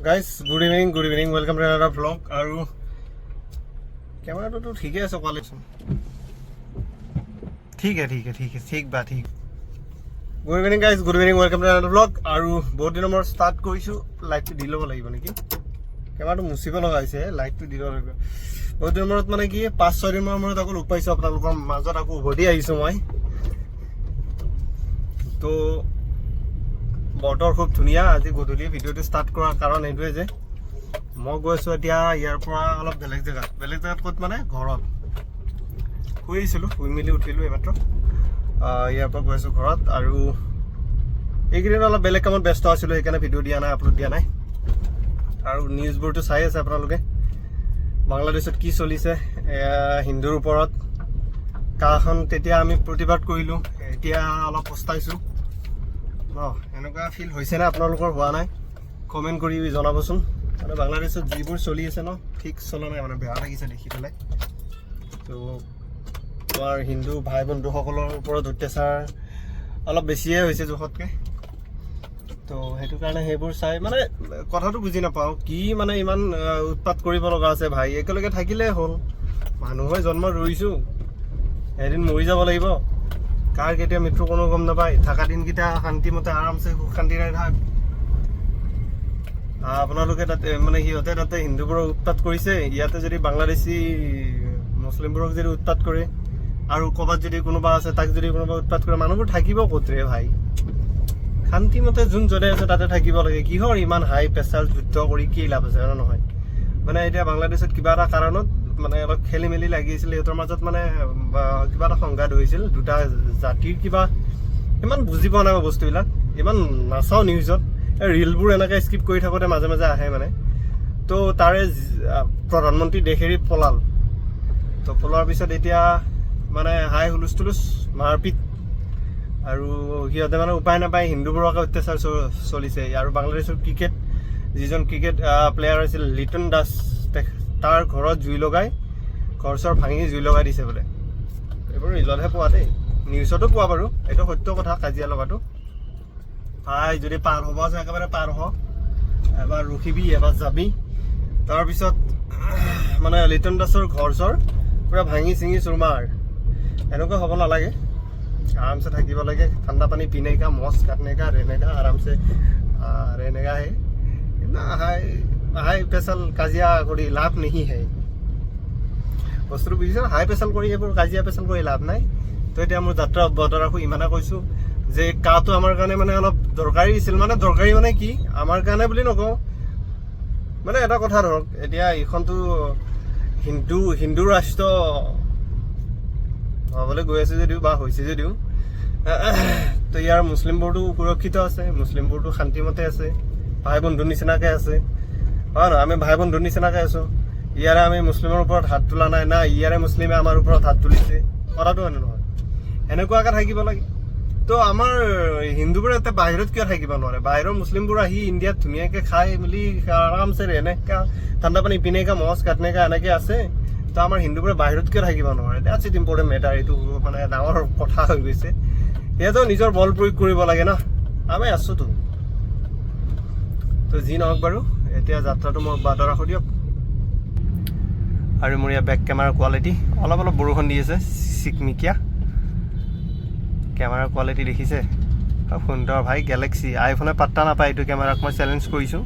Guys good evening welcome to another vlog. আৰু কেমেৰাটোতো ঠিকে আছে, কোৱালিটি ঠিক good evening guys, good evening welcome to another vlog. আৰু বহুত দিনৰ মই ষ্টাৰ্ট কৰিছোঁ, লাইটটো দি ল'ব লাগিব নেকি, কেমেৰাটো মুচিব লগা হৈছে, লাইটটো দি ল'ব লাগিব। বহুত দিনৰ মূৰত মানে কি 5-6 দিনৰ মূৰত আকৌ লগ পাইছোঁ আপোনালোকৰ মাজত, আকৌ উভতি আহিছোঁ মই। তো বতৰ খুব ধুনীয়া। আজি গধূলি ভিডিঅ'টো ষ্টাৰ্ট কৰাৰ কাৰণ এইটোৱে যে মই গৈছোঁ এতিয়া ইয়াৰ পৰা অলপ বেলেগ জেগাত ক'ত মানে ঘৰত শুই আহিছিলোঁ, শুই মেলি উঠিলোঁ এইমাত্ৰ। ইয়াৰ পৰা গৈ আছোঁ ঘৰত। আৰু এইকেইদিন অলপ বেলেগ কামত ব্যস্ত আছিলোঁ, সেইকাৰণে ভিডিঅ' দিয়া নাই, আপলোড দিয়া নাই। আৰু নিউজবোৰটো চাই আছে আপোনালোকে, বাংলাদেশত কি চলিছে, হিন্দুৰ ওপৰত কাখন তেতিয়া আমি প্ৰতিবাদ কৰিলোঁ, এতিয়া অলপ পস্তাইছোঁ। এনেকুৱা ফিল হৈছে নে আপোনালোকৰ, হোৱা নাই? কমেণ্ট কৰি জনাবচোন। মানে বাংলাদেশত যিবোৰ চলি আছে ঠিক চলা নাই, মানে বেয়া লাগিছে দেখি পেলাই। তো আমাৰ হিন্দু ভাই বন্ধুসকলৰ ওপৰত অত্যাচাৰ অলপ বেছিয়ে হৈছে জোখতকৈ। তো সেইটো কাৰণে সেইবোৰ চাই মানে কথাটো বুজি নাপাওঁ, কি মানে ইমান উৎপাত কৰিব লগা আছে। ভাই একেলগে থাকিলেই হ'ল, মানুহ হৈ জন্ম ধৰিছোঁ, এদিন মৰি যাব লাগিব। কাৰ কেতিয়া মৃত্যু কোনো গম নাপায়। থকা দিনকেইটা শান্তিমতে আৰামছে সুখ শান্তিৰে থাক। আপোনালোকে তাতে মানে সিহঁতে তাতে হিন্দুবোৰক উৎপাত কৰিছে, ইয়াতে যদি বাংলাদেশী মুছলিমবোৰক যদি উৎপাত কৰে, আৰু ক'ৰবাত যদি কোনোবা আছে তাক যদি কোনোবা উৎপাত কৰে, মানুহবোৰ থাকিব ক'ত ৰে ভাই? শান্তিমতে যোন য'তে আছে তাতে থাকিব লাগে। কিহৰ ইমান হাই প্ৰেছাৰ যুদ্ধ কৰি কি লাভ আছে, হয় নহয়? মানে এতিয়া বাংলাদেশত কিবা এটা কাৰণত মানে অলপ খেলি মেলি লাগিছিল, সিহঁতৰ মাজত মানে কিবা এটা সংঘাত হৈছিল, দুটা জাতিৰ কিবা। ইমান বুজি পোৱা নাই বস্তুবিলাক, ইমান নাচাওঁ নিউজত। ৰিলবোৰ এনেকৈ স্কিপ কৰি থাকোঁতে মাজে মাজে আহে মানে। তো তাৰে প্ৰধানমন্ত্ৰী দেশ এৰি পলাল। তো পলোৱাৰ পিছত এতিয়া মানে হাই হুলস্থুলুচ, মাৰপিট, আৰু সিহঁতে মানে উপায় নাপায় হিন্দুবোৰকে অত্যাচাৰ চলিছে। আৰু বাংলাদেশৰ যিজন ক্ৰিকেট প্লেয়াৰ আছিল লিটন দাস, তাৰ ঘৰত জুই লগাই, ঘৰ চৰ ভাঙি জুই লগাই দিছে বোলে। এইবোৰ ৰিলতহে পোৱা দেই, নিউজতো পোৱা বাৰু, এইটো সত্য কথা। কাজিয়া লগাটো ভাই, যদি পাৰ হ'ব আছে একেবাৰে পাৰ হ, এবাৰ ৰখিবি এবাৰ যাবি। তাৰপিছত মানে লিটন দাসৰ ঘৰ চৰ পূৰা ভাঙি চিঙি চুৰমাৰ। এনেকুৱা হ'ব নালাগে, আৰামছে থাকিব লাগে। ঠাণ্ডা পানী পিনেগা, মচ কাটনেগা, ৰেনেগা আৰামছে ৰেনেগা হে না। হাই প্ৰেছাৰ কাজিয়া কৰি লাভ নেহি হে, বস্তুটো বুজিছে? হাই প্ৰেছাৰ কৰি এইবোৰ কাজিয়া পেচাল কৰি লাভ নাই। তো এতিয়া মোৰ যাত্ৰা অব্যাহত ৰাখোঁ। ইমানে কৈছোঁ যে কাটো আমাৰ কাৰণে মানে অলপ দৰকাৰী আছিল। মানে দৰকাৰী মানে কি, আমাৰ কাৰণে বুলি নকওঁ, মানে এটা কথা ধৰক, এতিয়া এইখনতো হিন্দু ৰাষ্ট্ৰ হ'বলৈ গৈ আছে যদিও বা হৈছে যদিও, তো ইয়াৰ মুছলিমবোৰতো সুৰক্ষিত আছে, মুছলিমবোৰতো শান্তিমতে আছে, ভাই বন্ধুৰ নিচিনাকৈ আছে, হয় নহয়? আমি ভাই বন্ধুৰ নিচিনাকৈ আছোঁ। ইয়াৰে আমি মুছলিমৰ ওপৰত হাত তোলা নাই, না ইয়াৰে মুছলিমে আমাৰ ওপৰত হাত তুলিছে। কথাটো হয় নহয়? এনেকুৱাকৈ থাকিব লাগে। তো আমাৰ হিন্দুবোৰে এতিয়া বাহিৰত কিয় থাকিব নোৱাৰে? বাহিৰৰ মুছলিমবোৰ আহি ইণ্ডিয়াত ধুনীয়াকৈ খাই মেলি আৰামছে এনেকা ঠাণ্ডা পানী পিনেকা, মচ কাটনেকা এনেকৈ আছে। তো আমাৰ হিন্দুবোৰে বাহিৰত কিয় থাকিব নোৱাৰে? That's it important matter. এইটো মানে ডাঙৰ কথা হৈ গৈছে। সিহঁতেও নিজৰ বল প্ৰয়োগ কৰিব লাগে না, আমি আছোঁতো। তো যি নহওক বাৰু, এতিয়া যাত্ৰাটো মই অব্যাহত ৰাখোঁ দিয়ক। আৰু মোৰ ইয়াৰ বেক কেমেৰাৰ কোৱালিটি অলপ বৰষুণ দি আছে, চিকমিকিয়া কেমেৰাৰ কোৱালিটি দেখিছে? খুব সুন্দৰ ভাই। গেলেক্সি আইফোনে পাত্তা নাপায় এইটো কেমেৰাক মই চেলেঞ্জ কৰিছোঁ।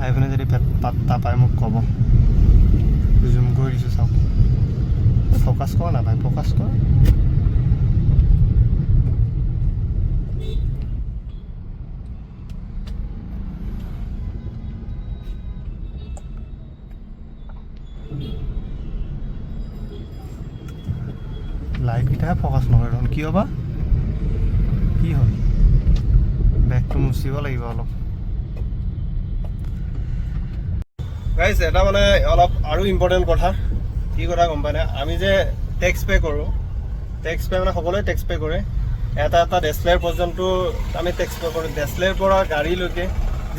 আইফোনে যদি পাত্তা পায় মোক ক'ব। জুম কৰি দিছোঁ, চাওক। ফ'কাছ কৰ না ভাই, ফ'কাছ কৰ। লাইটকেইটাহে ফ'কাছ নকৰে দেখোন, কিয় বা? কি হ'ল? বেগটো মুচিব লাগিব অলপ। গাইজ এটা মানে অলপ আৰু ইম্পৰ্টেণ্ট কথা। কি কথা গম পাই নে? আমি যে টেক্স পে' কৰোঁ, টেক্স পে' মানে সকলোৱে টেক্স পে' কৰে। এটা ডেচলেৰ পৰ্যন্ত আমি টেক্স পে' কৰোঁ। ডেচলেৰ পৰা গাড়ীলৈকে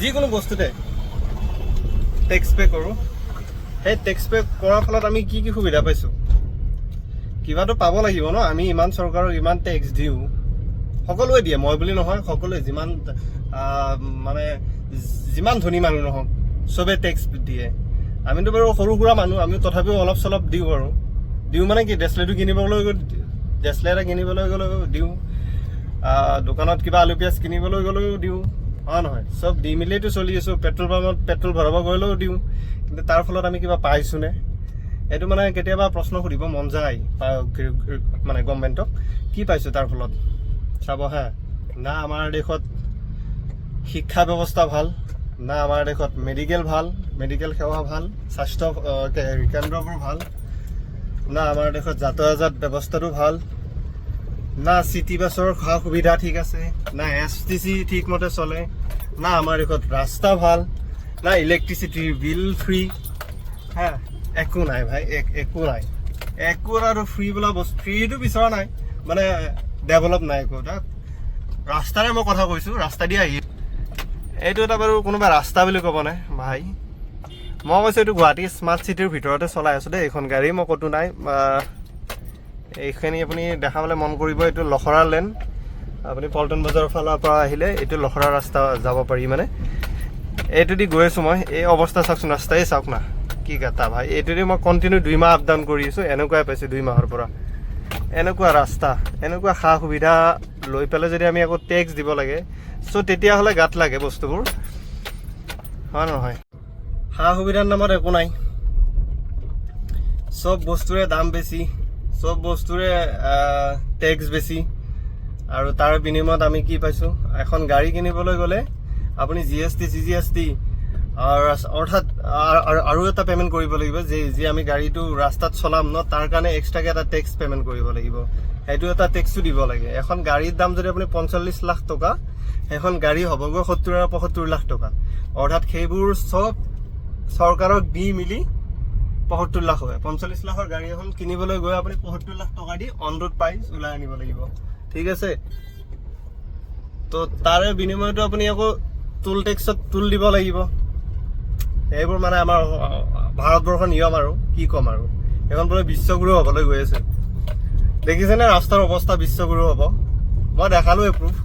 যিকোনো বস্তুতে টেক্স পে' কৰোঁ। সেই টেক্স পে' কৰাৰ ফলত আমি কি সুবিধা পাইছোঁ? কিবাটো পাব লাগিব ন? আমি ইমান চৰকাৰক ইমান টেক্স দিওঁ, সকলোৱে দিয়ে, মই বুলি নহয়, সকলোৱে যিমান মানে যিমান ধনী মানুহ নহওক চবে টেক্স দিয়ে। আমিতো বাৰু সৰু সুৰা মানুহ, আমি তথাপিও অলপ চলপ দিওঁ আৰু। দিওঁ মানে কি, ডেছলাইটো কিনিবলৈ ডেছলাই এটা কিনিবলৈ গ'লেও দিওঁ, দোকানত কিবা আলু পিঁয়াজ কিনিবলৈ গ'লেও দিওঁ, হয় নহয়? চব দি মেলিতো চলি আছোঁ। পেট্ৰল পাম্পত পেট্ৰল ভৰাব গ'লেও দিওঁ, কিন্তু তাৰ ফলত আমি কিবা পাইছোঁনে? এইটো মানে কেতিয়াবা প্ৰশ্ন সুধিব মন যায় মানে গভৰ্ণমেণ্টক, কি পাইছোঁ তাৰ ফলত? চাব হা, না আমাৰ দেশত শিক্ষা ব্যৱস্থা ভাল, না আমাৰ দেশত মেডিকেল সেৱা ভাল, স্বাস্থ্য কেন্দ্ৰবোৰ ভাল, না আমাৰ দেশত যাতায়াত ব্যৱস্থাটো ভাল, না চিটি বাছৰ সা সুবিধা ঠিক আছে, না STC ঠিকমতে চলে, না আমাৰ দেশত ৰাস্তা ভাল, না ইলেক্ট্ৰিচিটিৰ বিল ফ্ৰী। হা, একো নাই ভাই, একো নাই। একো আৰু ফ্ৰী বোলা বস্তু, ফ্ৰীটো বিচৰা নাই, মানে ডেভেলপ নাই একো। ৰাস্তাৰে মই কথা কৈছোঁ, ৰাস্তা দি আহি এইটো এটা বাৰু কোনোবা ৰাস্তা বুলি ক'বনে ভাই? মই কৈছোঁ এইটো গুৱাহাটী স্মাৰ্ট চিটিৰ ভিতৰতে চলাই আছোঁ দেই এইখন গাড়ী, মই ক'তো নাই। এইখিনি আপুনি দেখাবলৈ মন কৰিব, এইটো লখৰা লেন। আপুনি পল্টন বজাৰৰ ফালৰ পৰা আহিলে এইটো লখৰা ৰাস্তা যাব পাৰি। মানে এইটো দি গৈ আছোঁ মই, এই অৱস্থা চাওকচোন, ৰাস্তাই চাওক না, কি গাতা ভাই। এইটো দি মই কণ্টিনিউ 2 মাহ আপ ডাউন কৰি আছোঁ, এনেকুৱাই পাইছোঁ 2 মাহৰ পৰা। এনেকুৱা ৰাস্তা, এনেকুৱা সা সুবিধা লৈ পেলাই যদি আমি আকৌ টেক্স দিব লাগে, চ' তেতিয়াহ'লে গাত লাগে বস্তুবোৰ, হয় নহয়? সা সুবিধাৰ নামত একো নাই, চব বস্তুৰে দাম বেছি, চব বস্তুৰে টেক্স বেছি। আৰু তাৰ বিনিময়ত আমি কি পাইছোঁ? এখন গাড়ী কিনিবলৈ গ'লে আপুনি GST CGST অৰ্থাৎ আৰু এটা পে'মেণ্ট কৰিব লাগিব, যি আমি গাড়ীটো ৰাস্তাত চলাম ন, তাৰ কাৰণে এক্সট্ৰাকৈ এটা টেক্স পে'মেণ্ট কৰিব লাগিব, সেইটো এটা টেক্সো দিব লাগে। এখন গাড়ীৰ দাম যদি আপুনি 45 লাখ টকা, সেইখন গাড়ী হ'বগৈ 70 আৰু 75 লাখ টকা। অৰ্থাৎ সেইবোৰ চব চৰকাৰক দি মিলি 75 লাখ হয়। 45 লাখৰ গাড়ী এখন কিনিবলৈ গৈ আপুনি 75 লাখ টকা দি অন ৰোড প্ৰাইচ ওলাই আনিব লাগিব, ঠিক আছে? তো তাৰে বিনিময়তো আপুনি আকৌ টোল টেক্সত টোল দিব লাগিব। এইবোৰ মানে আমাৰ ভাৰতবৰ্ষৰ নিয়ম আৰু কি ক'ম আৰু। এখন বোলে বিশ্বগুৰু হ'বলৈ গৈ আছে, দেখিছেনে ৰাস্তাৰ অৱস্থা? বিশ্বগুৰু হ'ব, মই দেখালোৱে প্ৰুফ,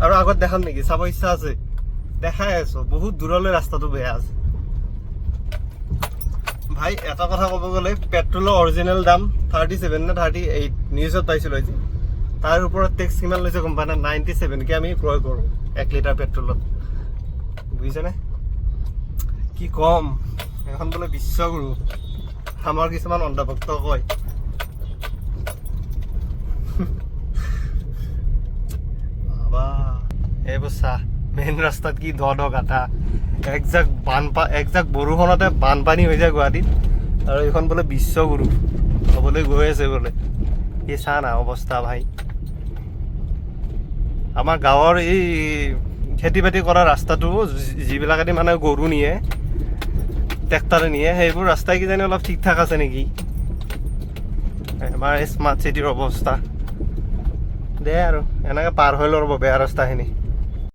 আৰু আগত দেখাম নেকি? চাব ইচ্ছা আছে, দেখাই আছোঁ। বহুত দূৰলৈ ৰাস্তাটো বেয়া আছে ভাই। এটা কথা ক'ব গ'লে, পেট্ৰলৰ অৰিজিনেল দাম 37 নে 38 নিউজত পাইছিলোঁ আজি। তাৰ ওপৰত টেক্স কিমান লৈছে গম পায় না? 97কে আমি ক্ৰয় কৰোঁ 1 লিটাৰ পেট্ৰলত, বুজিছেনে? কি কম, এখন বোলে বিশ্বগুৰু, আমাৰ কিছুমান অন্ধভক্ত কয়। বাবা, এইবোৰ চাহ, মেইন ৰাস্তাত কি দ গাঁথা, একজাক বৰষুণতে বানপানী হৈ যায় গুৱাহাটীত, আৰু এইখন বোলে বিশ্বগুৰু হ'বলৈ গৈ আছে বোলে। এই চাহ না অৱস্থা ভাই। আমাৰ গাঁৱৰ এই খেতি বাতি কৰা ৰাস্তাটো, যিবিলাকেদি মানে গৰু নিয়ে, ট্ৰেক্টৰে নিয়ে, সেইবোৰ ৰাস্তাই কিজানি অলপ ঠিক ঠাক আছে নেকি? আমাৰ এই স্মাৰ্ট চিটিৰ অৱস্থা দে আৰু এনেকৈ পাৰ হৈ ল'ব বেয়া ৰাস্তাখিনি।